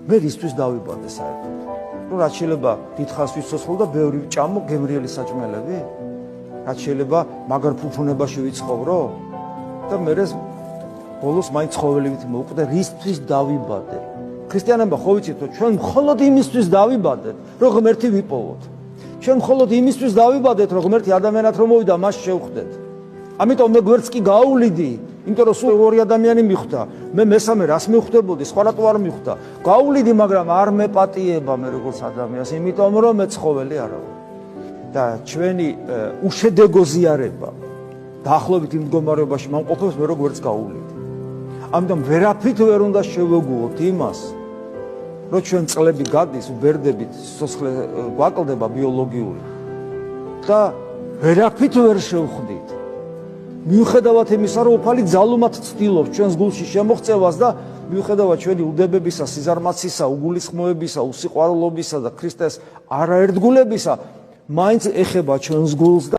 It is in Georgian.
მე რისთვის დავიბადე საერთოდ? რომ რაც შეიძლება დიდხანს ვიცოცხლო და ბევრი ჭამო გემრიელი საჭმელები? რაც შეიძლება მაგარ ფუფუნებაში ვიცხოვრო? და მე ბოლოს მაინც ცხოველივით მოვკვდე, რისთვის დავიბადე? ქრისტიანობა ხო ვიცით, რომ ჩვენ მხოლოდ იმისთვის დავიბადეთ, რომ ღმერთი ვიპოვოთ. ჩვენ მხოლოდ იმისთვის დავიბადეთ, რომ ღმერთი ადამიანად რომ მოვიდა, მას შევხვდეთ. ამიტომ მე გვერდს კი გავუვლიდი, იმიტომ რომ სულ ორი ადამიანი მიხვდა. მე მესამე რას მივხვდებოდი, სხვა რატო არ მიხვდა. გავუვლიდი, მაგრამ არ მეპატიება მე როგორც ადამიანს, იმიტომ რომ მე ცხოველი არა ვარ. და ჩვენი უშედეგო ზიარება დაახლოებით იმ მდგომარეობაში მომყოფებს მე როგორც გავუვლიდი. ამიტომ ვერაფრით ვერ უნდა შევეგუოთ იმას, რომ ჩვენ წლები გადის, ვბერდებით, სიცოცხლე გვაკლდება ბიოლოგიური და ვერაფრით ვერ შევხვდით. მიუხედავად იმისა, რომ უფალი ძალუმად ცდილობს ჩვენს გულში შემოღწევას და მიუხედავად ჩვენი უდაბებისა, სიზარმაცისა, უგულისხმოებისა, უსიყვარულობისა და ქრისტეს არაერთგულებისა, მაინც ეხება ჩვენს გულს და